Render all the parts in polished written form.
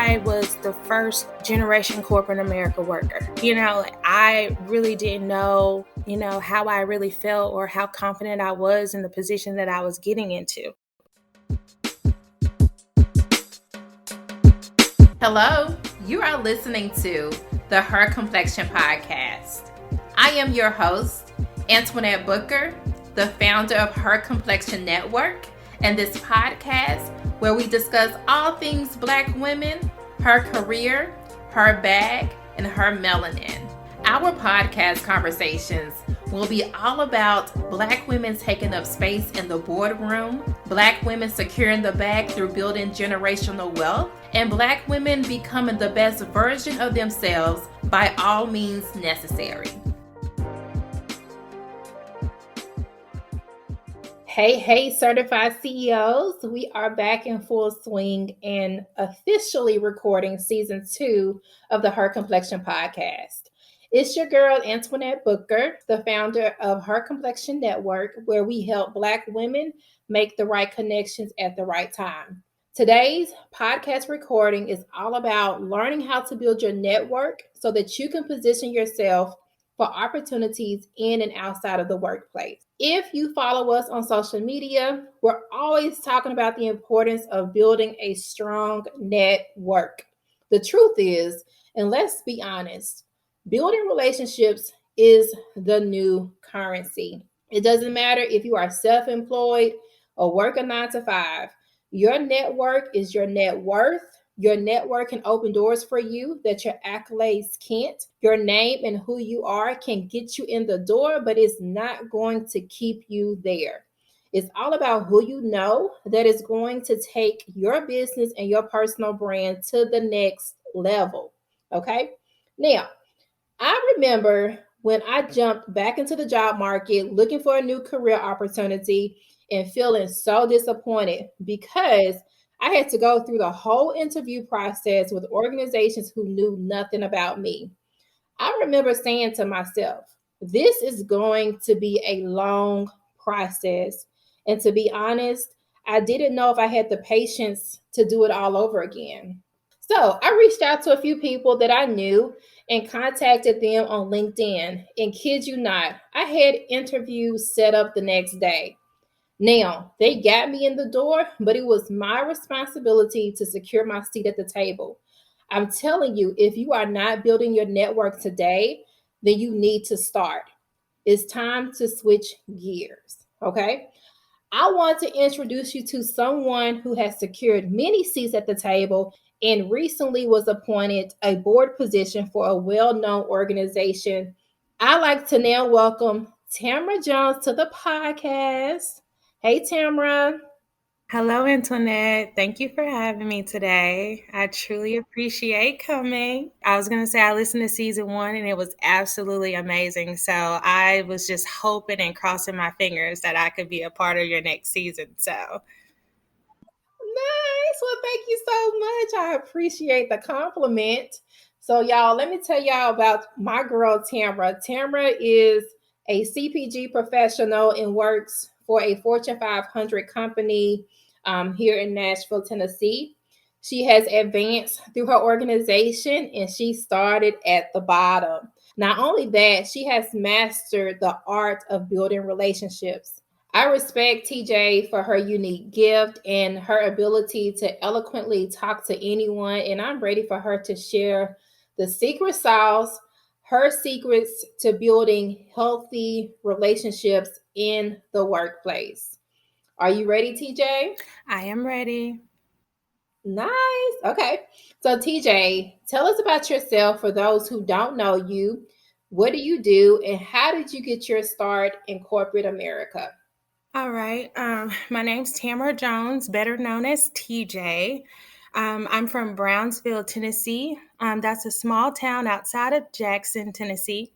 I was the first generation corporate America worker. I really didn't know, how I really felt or how confident I was in the position that I was getting into. Hello, you are listening to the Her Complexion Podcast. I am your host, Antoinette Booker, the founder of Her Complexion Network, and this podcast where we discuss all things Black women, her career, her bag, and her melanin. Our podcast conversations will be all about Black women taking up space in the boardroom, Black women securing the bag through building generational wealth, and Black women becoming the best version of themselves by all means necessary. Hey, certified CEOs. We are back in full swing and officially recording season 2 of the Her Complexion Podcast. It's your girl, Antoinette Booker, the founder of Her Complexion Network, where we help Black women make the right connections at the right time. Today's podcast recording is all about learning how to build your network so that you can position yourself for opportunities in and outside of the workplace. If you follow us on social media, we're always talking about the importance of building a strong network. The truth is, and let's be honest, building relationships is the new currency. It doesn't matter if you are self-employed or work a 9 to 5. Your network is your net worth. Your network can open doors for you that your accolades can't. Your name and who you are can get you in the door, but it's not going to keep you there. It's all about who you know that is going to take your business and your personal brand to the next level. Okay? Now, I remember when I jumped back into the job market looking for a new career opportunity and feeling so disappointed because I had to go through the whole interview process with organizations who knew nothing about me. I remember saying to myself, this is going to be a long process. And to be honest, I didn't know if I had the patience to do it all over again. So I reached out to a few people that I knew and contacted them on LinkedIn. And kid you not, I had interviews set up the next day. Now, they got me in the door, but it was my responsibility to secure my seat at the table. I'm telling you, if you are not building your network today, then you need to start. It's time to switch gears, okay? I want to introduce you to someone who has secured many seats at the table and recently was appointed a board position for a well-known organization. I'd like to now welcome Tamera Jones to the podcast. Hey, Tamera. Hello, Antoinette. Thank you for having me today. I truly appreciate coming. I was going to say I listened to season 1 and it was absolutely amazing. So I was just hoping and crossing my fingers that I could be a part of your next season. So nice. Well, thank you so much. I appreciate the compliment. So y'all, let me tell y'all about my girl, Tamera. Tamera is a CPG professional and works for a Fortune 500 company here in Nashville, Tennessee. She has advanced through her organization and she started at the bottom. Not only that, she has mastered the art of building relationships. I respect TJ for her unique gift and her ability to eloquently talk to anyone, and I'm ready for her to share the secret sauce, her secrets to building healthy relationships in the workplace. Are you ready, TJ? I am ready. Nice. Okay. So TJ, tell us about yourself for those who don't know you. What do you do and how did you get your start in corporate America? All right. My name's Tamera Jones, better known as TJ. I'm from Brownsville, Tennessee. That's a small town outside of Jackson, Tennessee.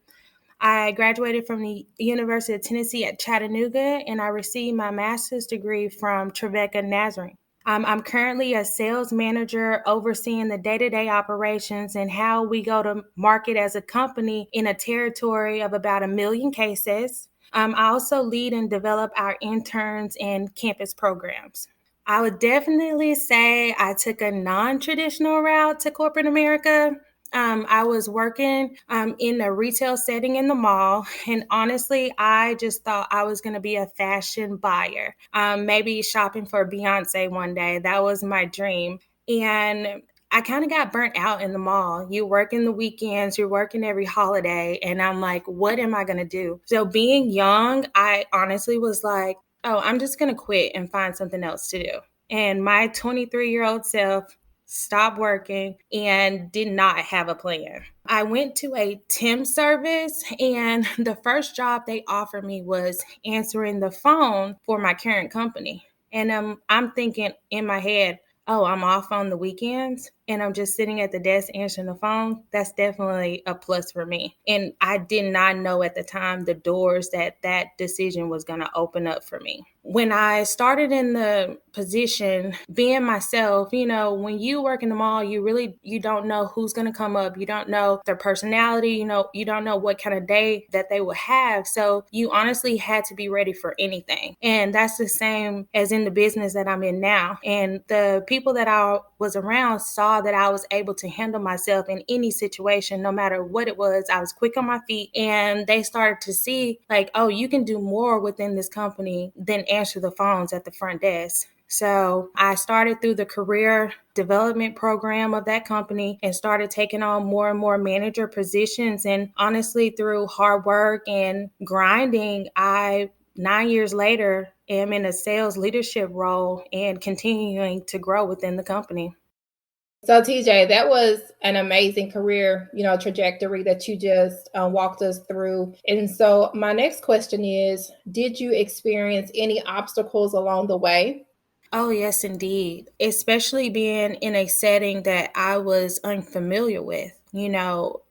I graduated from the University of Tennessee at Chattanooga, and I received my master's degree from Trevecca Nazarene. I'm currently a sales manager overseeing the day-to-day operations and how we go to market as a company in a territory of about 1 million cases. I also lead and develop our interns and campus programs. I would definitely say I took a non-traditional route to corporate America. I was working in a retail setting in the mall, and honestly, I just thought I was going to be a fashion buyer, maybe shopping for Beyonce one day. That was my dream. And I kind of got burnt out in the mall. You work in the weekends, you're working every holiday, and I'm like, what am I going to do? So being young, I honestly was like, oh, I'm just going to quit and find something else to do. And my 23-year-old self stopped working and did not have a plan. I went to a temp service, and the first job they offered me was answering the phone for my current company. And I'm thinking in my head, oh, I'm off on the weekends and I'm just sitting at the desk answering the phone. That's definitely a plus for me. And I did not know at the time the doors that decision was going to open up for me. When I started in the position, being myself, when you work in the mall, you don't know who's going to come up. You don't know their personality. You don't know what kind of day that they will have. So you honestly had to be ready for anything. And that's the same as in the business that I'm in now. And the people that I was around saw that I was able to handle myself in any situation, no matter what it was. I was quick on my feet, and they started to see like, oh, you can do more within this company than answer the phones at the front desk. So I started through the career development program of that company and started taking on more and more manager positions. And honestly, through hard work and grinding, 9 years later, am in a sales leadership role and continuing to grow within the company. So TJ, that was an amazing career, trajectory that you just walked us through. And so my next question is, did you experience any obstacles along the way? Oh, yes, indeed. Especially being in a setting that I was unfamiliar with.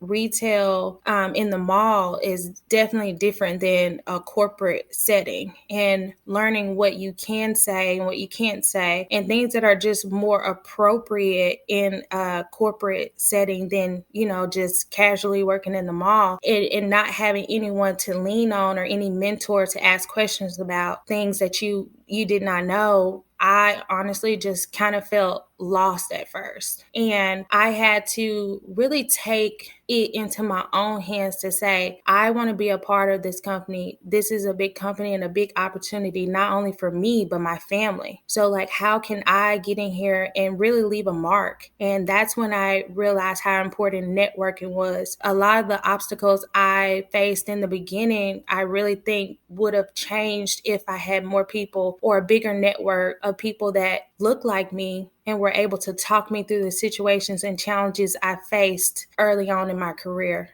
Retail in the mall is definitely different than a corporate setting, and learning what you can say and what you can't say, and things that are just more appropriate in a corporate setting than, just casually working in the mall, and not having anyone to lean on or any mentor to ask questions about things that you did not know. I honestly just kind of felt lost at first. And I had to really take it into my own hands to say, I want to be a part of this company. This is a big company and a big opportunity, not only for me, but my family. So like, how can I get in here and really leave a mark? And that's when I realized how important networking was. A lot of the obstacles I faced in the beginning, I really think would have changed if I had more people or a bigger network of people that look like me and were able to talk me through the situations and challenges I faced early on in my career.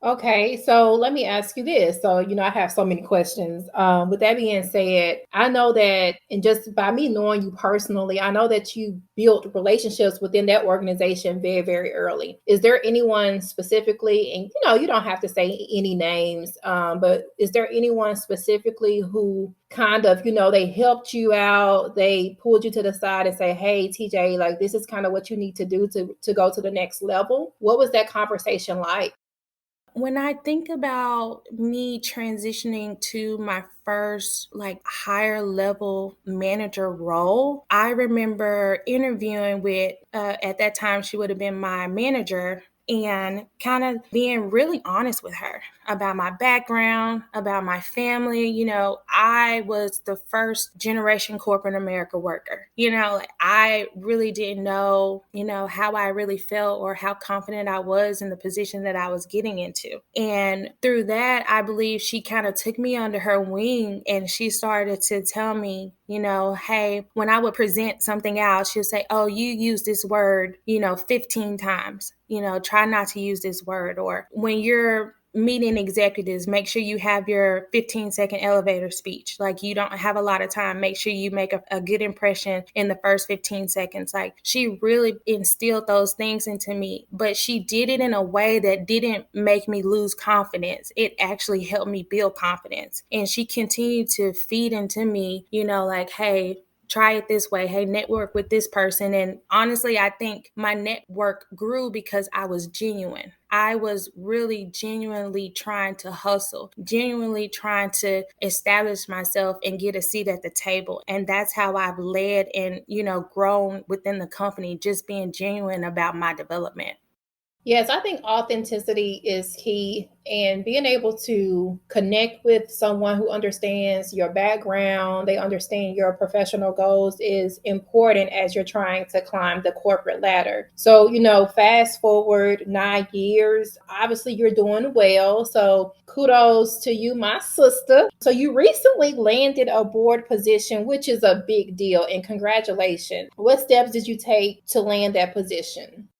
Okay, so let me ask you this. So, I have so many questions. With that being said, I know that, and just by me knowing you personally, I know that you built relationships within that organization very, very early. Is there anyone specifically, and you don't have to say any names, but is there anyone specifically who kind of, they helped you out, they pulled you to the side and say, hey, TJ, like this is kind of what you need to do to go to the next level? What was that conversation like? When I think about me transitioning to my first like higher level manager role, I remember interviewing with, at that time, she would have been my manager, and kind of being really honest with her about my background, about my family. I was the first generation corporate America worker. Like I really didn't know, how I really felt or how confident I was in the position that I was getting into. And through that, I believe she kind of took me under her wing, and she started to tell me, hey, when I would present something out, she'll say, oh, you use this word, 15 times, try not to use this word. Or when you're meeting executives, make sure you have your 15-second elevator speech. Like you don't have a lot of time. Make sure you make a good impression in the first 15 seconds. Like she really instilled those things into me, but she did it in a way that didn't make me lose confidence. It actually helped me build confidence. And she continued to feed into me, like, hey, try it this way. Hey, network with this person. And honestly, I think my network grew because I was genuine. I was really genuinely trying to hustle, genuinely trying to establish myself and get a seat at the table. And that's how I've led and, grown within the company, just being genuine about my development. Yes, I think authenticity is key, and being able to connect with someone who understands your background, they understand your professional goals is important as you're trying to climb the corporate ladder. So, fast forward 9 years, obviously you're doing well. So, kudos to you, my sister. So, you recently landed a board position, which is a big deal, and congratulations. What steps did you take to land that position?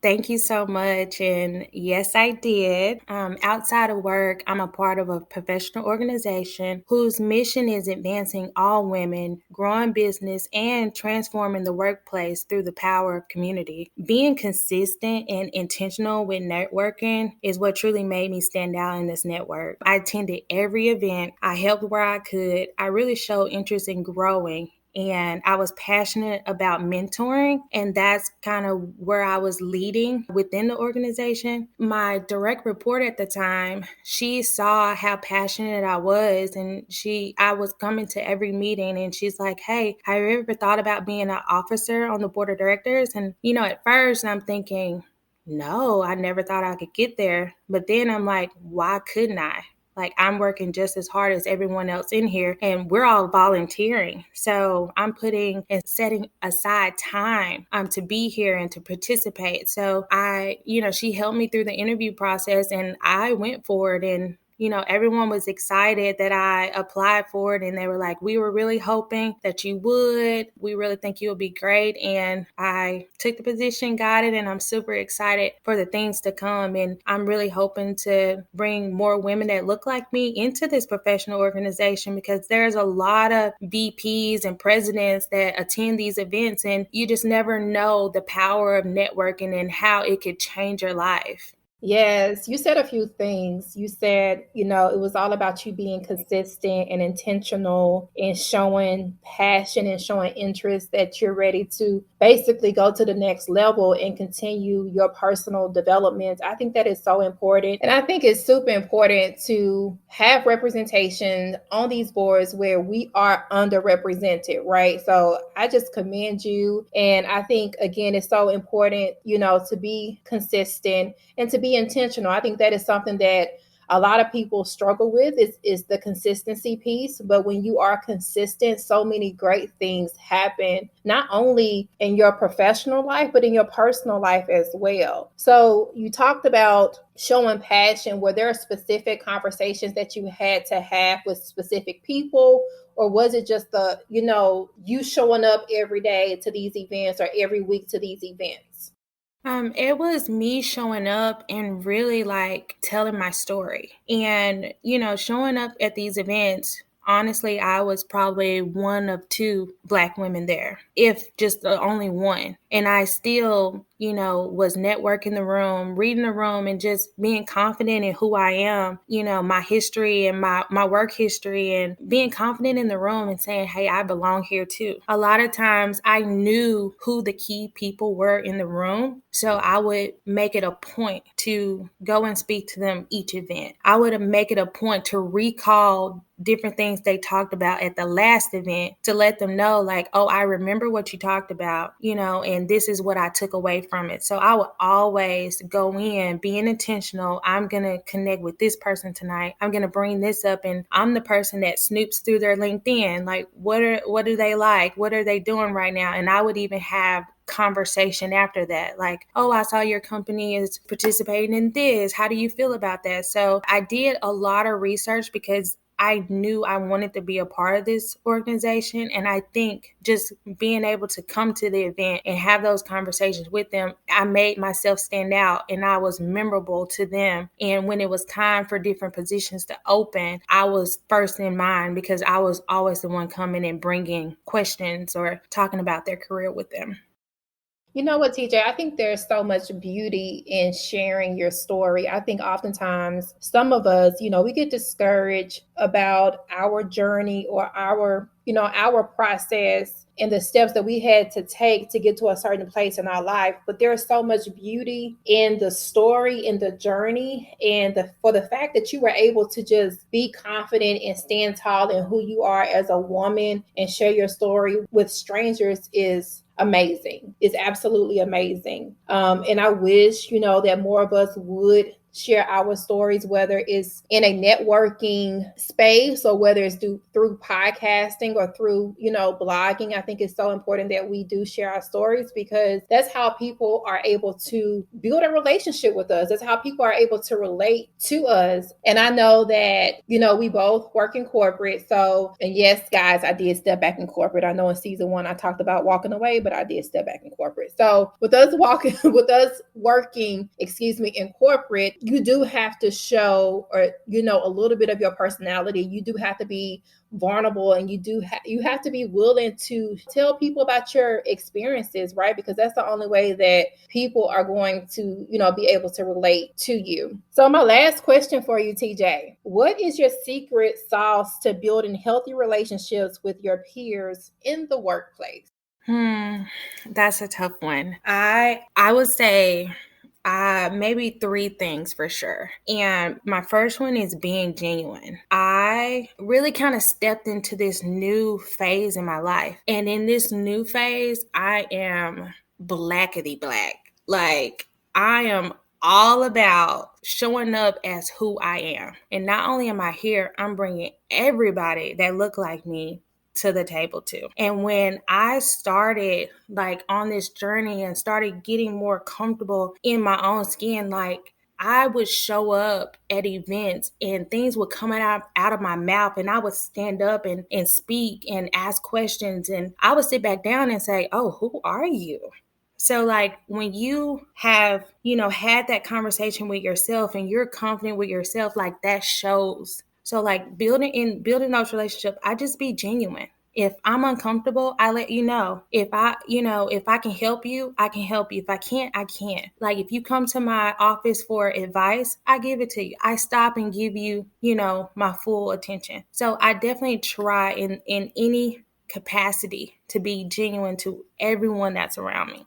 Thank you so much. And yes, I did. Outside of work, I'm a part of a professional organization whose mission is advancing all women, growing business, and transforming the workplace through the power of community. Being consistent and intentional with networking is what truly made me stand out in this network. I attended every event, I helped where I could, I really showed interest in growing, and I was passionate about mentoring, and that's kind of where I was leading within the organization. My direct report at the time, she saw how passionate I was, and I was coming to every meeting, and she's like, "Hey, have you ever thought about being an officer on the board of directors?" And at first I'm thinking, no, I never thought I could get there. But then I'm like, why couldn't I? Like, I'm working just as hard as everyone else in here, and we're all volunteering. So I'm putting and setting aside time to be here and to participate. So she helped me through the interview process, and I went for it. And everyone was excited that I applied for it, and they were like, "We were really hoping that you would. We really think you'll be great." And I took the position, got it, and I'm super excited for the things to come. And I'm really hoping to bring more women that look like me into this professional organization, because there's a lot of VPs and presidents that attend these events, and you just never know the power of networking and how it could change your life. Yes, you said a few things. You said, it was all about you being consistent and intentional and showing passion and showing interest that you're ready to basically go to the next level and continue your personal development. I think that is so important. And I think it's super important to have representation on these boards where we are underrepresented, right? So I just commend you. And I think, again, it's so important, to be consistent and to be intentional. I think that is something that a lot of people struggle with is the consistency piece. But when you are consistent, so many great things happen, not only in your professional life, but in your personal life as well. So you talked about showing passion. Were there specific conversations that you had to have with specific people? Or was it just you showing up every day to these events or every week to these events? It was me showing up and really like telling my story. And, showing up at these events, honestly, I was probably one of two Black women there, if just the only one. And I still, was networking the room, reading the room, and just being confident in who I am, my history and my work history, and being confident in the room and saying, hey, I belong here too. A lot of times I knew who the key people were in the room. So I would make it a point to go and speak to them each event. I would make it a point to recall different things they talked about at the last event, to let them know, like, oh, I remember what you talked about, and this is what I took away from it. So I would always go in being intentional. I'm going to connect with this person tonight. I'm going to bring this up. And I'm the person that snoops through their LinkedIn. Like, what do they like? What are they doing right now? And I would even have conversation after that, like, oh, I saw your company is participating in this. How do you feel about that? So I did a lot of research because I knew I wanted to be a part of this organization. And I think just being able to come to the event and have those conversations with them, I made myself stand out and I was memorable to them. And when it was time for different positions to open, I was first in mind because I was always the one coming and bringing questions or talking about their career with them. You know what, TJ? I think there's so much beauty in sharing your story. I think oftentimes some of us, we get discouraged about our journey or our process and the steps that we had to take to get to a certain place in our life. But there's so much beauty in the story, in the journey, and for the fact that you were able to just be confident and stand tall in who you are as a woman and share your story with strangers is amazing. It's absolutely amazing. And I wish, that more of us would share our stories, whether it's in a networking space or whether it's through podcasting or through, blogging. I think it's so important that we do share our stories because that's how people are able to build a relationship with us. That's how people are able to relate to us. And I know that, we both work in corporate. So, and yes, guys, I did step back in corporate. I know in season 1, I talked about walking away, but I did step back in corporate. So with us working, in corporate, you do have to show, or a little bit of your personality. You do have to be vulnerable, and you have to be willing to tell people about your experiences, right? Because that's the only way that people are going to, be able to relate to you. So my last question for you, TJ, what is your secret sauce to building healthy relationships with your peers in the workplace? That's a tough one. I would say maybe 3 things for sure. And my first one is being genuine. I really kind of stepped into this new phase in my life. And in this new phase, I am blackety black. Like, I am all about showing up as who I am. And not only am I here, I'm bringing everybody that look like me to the table too. And when I started on this journey and started getting more comfortable in my own skin, I would show up at events and things would come out of my mouth, and I would stand up and speak and ask questions, and I would sit back down and say, oh, who are you? So when you have, had that conversation with yourself and you're confident with yourself, that shows. So building those relationships, I just be genuine. If I'm uncomfortable, I let you know. If I can help you, I can help you. If I can't, I can't. If you come to my office for advice, I give it to you. I stop and give you, my full attention. So I definitely try in any capacity to be genuine to everyone that's around me.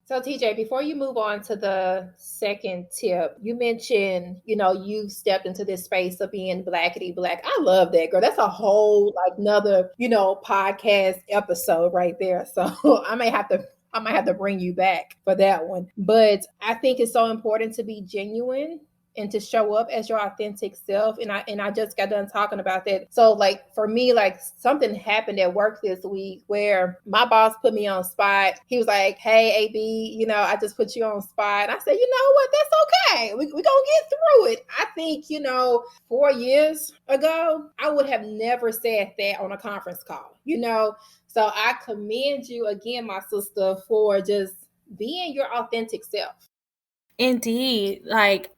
So TJ, before you move on to the second tip, you mentioned, you stepped into this space of being blackety black. I love that, girl. That's a whole another, podcast episode right there. So I might have to bring you back for that one. But I think it's so important to be genuine and to show up as your authentic self. And I just got done talking about that. So for me, something happened at work this week where my boss put me on spot. He was like, hey, AB, I just put you on spot. I said, you know what? That's okay. We're going to get through it. I think, 4 years ago, I would have never said that on a conference call, So I commend you again, my sister, for just being your authentic self. Indeed.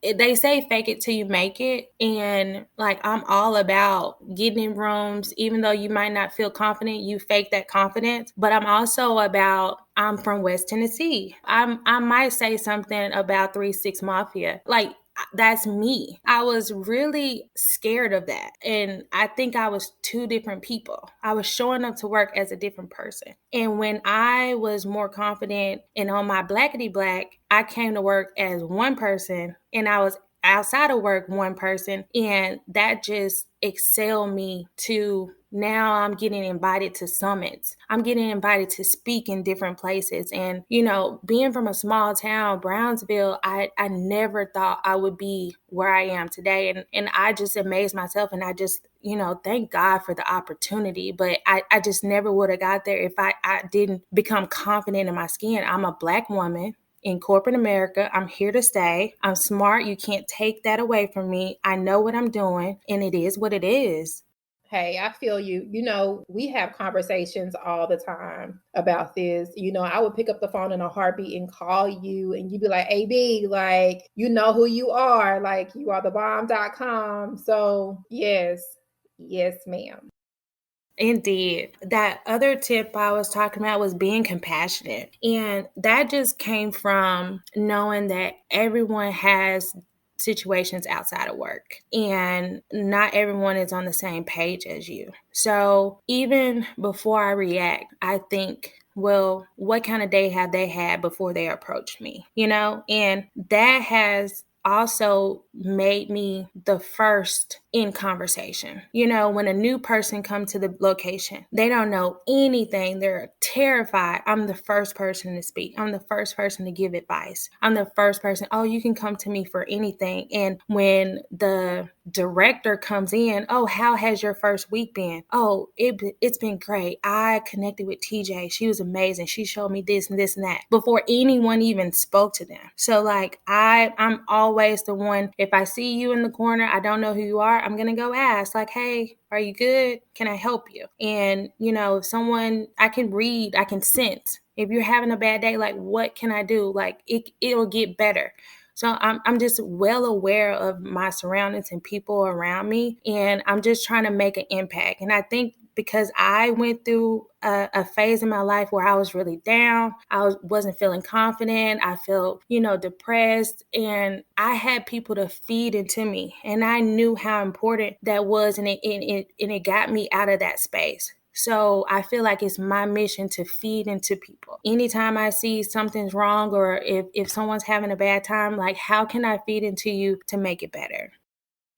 They say fake it till you make it. And I'm all about getting in rooms, even though you might not feel confident, you fake that confidence. But I'm also about, I'm from West Tennessee. I might say something about 3-6 Mafia. That's me. I was really scared of that. And I think I was 2 different people. I was showing up to work as a different person. And when I was more confident and on my blackety black, I came to work as one person, and I was outside of work one person. And that just excelled me to now I'm getting invited to summits. I'm getting invited to speak in different places. And, being from a small town, Brownsville, I never thought I would be where I am today. And I just amazed myself, and I just, thank God for the opportunity. But I just never would have got there if I didn't become confident in my skin. I'm a Black woman in corporate America. I'm here to stay. I'm smart. You can't take that away from me. I know what I'm doing, and it is what it is. Hey, I feel you. We have conversations all the time about this. I would pick up the phone in a heartbeat and call you, and you'd be like, AB, you know who you are. You are the bomb.com. So yes, ma'am. Indeed. That other tip I was talking about was being compassionate. And that just came from knowing that everyone has situations outside of work and not everyone is on the same page as you. So even before I react, I think, well, what kind of day have they had before they approached me? And that has also made me the first in conversation. When a new person comes to the location, they don't know anything. They're terrified. I'm the first person to speak. I'm the first person to give advice. I'm the first person, oh, you can come to me for anything. And when the director comes in, oh, how has your first week been? Oh, it's been great. I connected with TJ. She was amazing. She showed me this and this and that before anyone even spoke to them. So like I'm always the one, if I see you in the corner, I don't know who you are, I'm going to go ask like, hey, are you good? Can I help you? And if someone, I can read, I can sense. If you're having a bad day, like what can I do? Like it'll get better. So I'm just well aware of my surroundings and people around me, and I'm just trying to make an impact. And I think because I went through a phase in my life where I was really down, wasn't feeling confident, I felt, depressed, and I had people to feed into me, and I knew how important that was, and it got me out of that space. So I feel like it's my mission to feed into people. Anytime I see something's wrong or if someone's having a bad time, like how can I feed into you to make it better?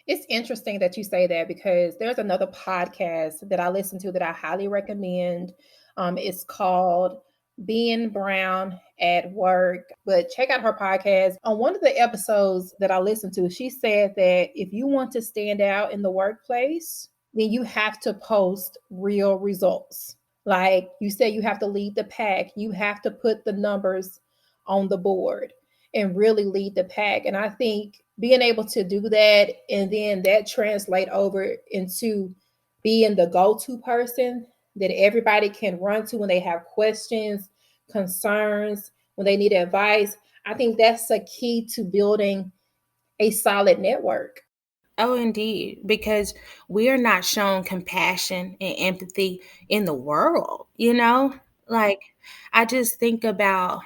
It's interesting that you say that because there's another podcast that I listen to that I highly recommend. It's called Being Brown at Work. But check out her podcast. On one of the episodes that I listened to, she said that if you want to stand out in the workplace, then you have to post real results. Like you said, you have to lead the pack. You have to put the numbers on the board and really lead the pack. And I think being able to do that and then that translate over into being the go-to person that everybody can run to when they have questions, concerns, when they need advice. I think that's a key to building a solid network. Oh, indeed, because we are not shown compassion and empathy in the world, Like, I just think about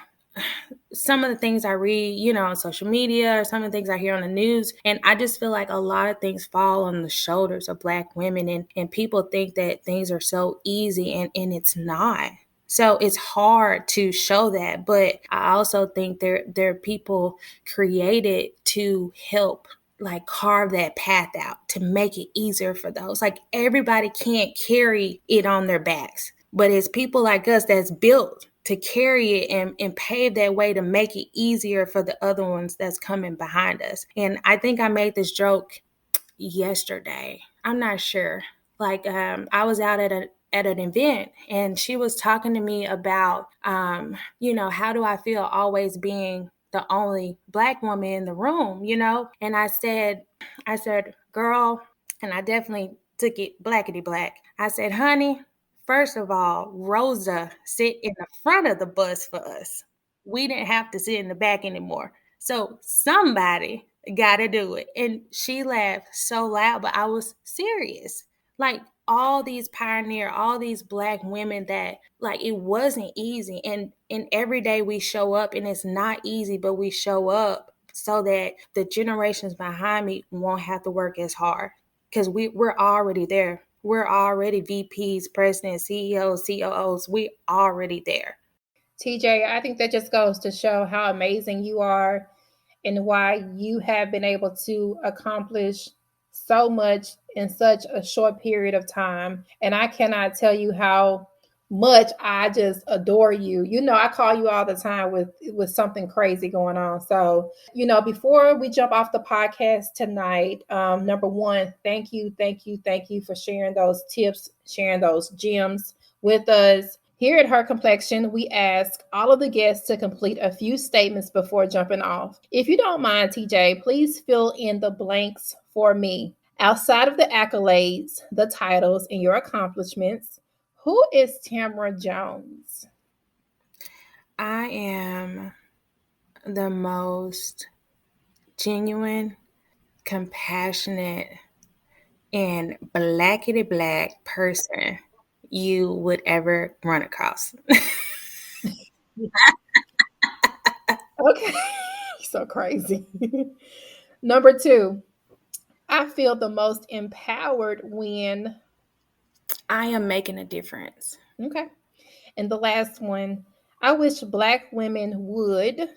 some of the things I read, on social media or some of the things I hear on the news. And I just feel like a lot of things fall on the shoulders of Black women. And people think that things are so easy, and it's not. So it's hard to show that. But I also think there are people created to help like carve that path out to make it easier for those. Like everybody can't carry it on their backs, but it's people like us that's built to carry it and pave that way to make it easier for the other ones that's coming behind us. And I think I made this joke yesterday. I'm not sure. Like I was out at an event and she was talking to me about how do I feel always being the only Black woman in the room, And I said, girl, and I definitely took it blackety black. I said, honey, first of all, Rosa sit in the front of the bus for us. We didn't have to sit in the back anymore. So somebody got to do it. And she laughed so loud, but I was serious. Like all these all these Black women that like it wasn't easy. And every day we show up and it's not easy, but we show up so that the generations behind me won't have to work as hard because we're already there. We're already VPs, presidents, CEOs, COOs. We're already there. TJ, I think that just goes to show how amazing you are and why you have been able to accomplish so much in such a short period of time. And I cannot tell you how much I just adore you. I call you all the time with something crazy going on. So, before we jump off the podcast tonight, number one, thank you for sharing those tips, sharing those gems with us. Here at Her Complexion, we ask all of the guests to complete a few statements before jumping off. If you don't mind, TJ, please fill in the blanks for me. Outside of the accolades, the titles, and your accomplishments, who is Tamera Jones? I am the most genuine, compassionate, and blackety black person you would ever run across. Okay. So crazy. Number 2, I feel the most empowered when. I am making a difference. Okay. And the last one, I wish Black women would.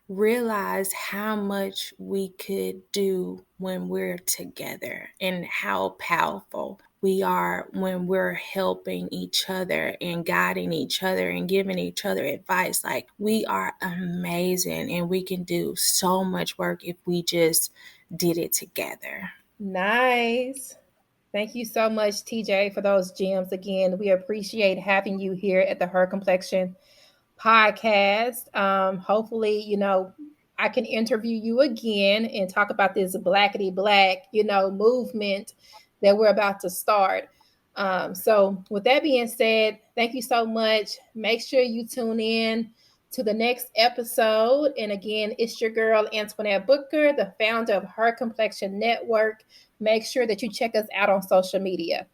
Realize how much we could do when we're together and how powerful we are when we're helping each other and guiding each other and giving each other advice. Like, we are amazing and we can do so much work if we just did it together. Nice. Thank you so much, TJ, for those gems. Again, we appreciate having you here at the Her Complexion Podcast. Hopefully, I can interview you again and talk about this blackity black, movement that we're about to start. So with that being said, thank you so much. Make sure you tune in to the next episode. And again, it's your girl, Antoinette Booker, the founder of Her Complexion Network. Make sure that you check us out on social media.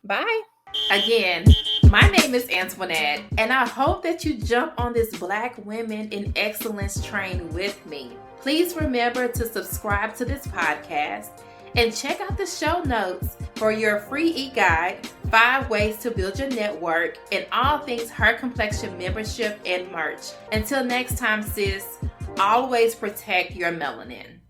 Bye. Again, my name is Antoinette, and I hope that you jump on this Black Women in Excellence train with me. Please remember to subscribe to this podcast and check out the show notes for your free e-guide, 5 ways to build your network, and all things Her Complexion membership and merch. Until next time, sis, always protect your melanin.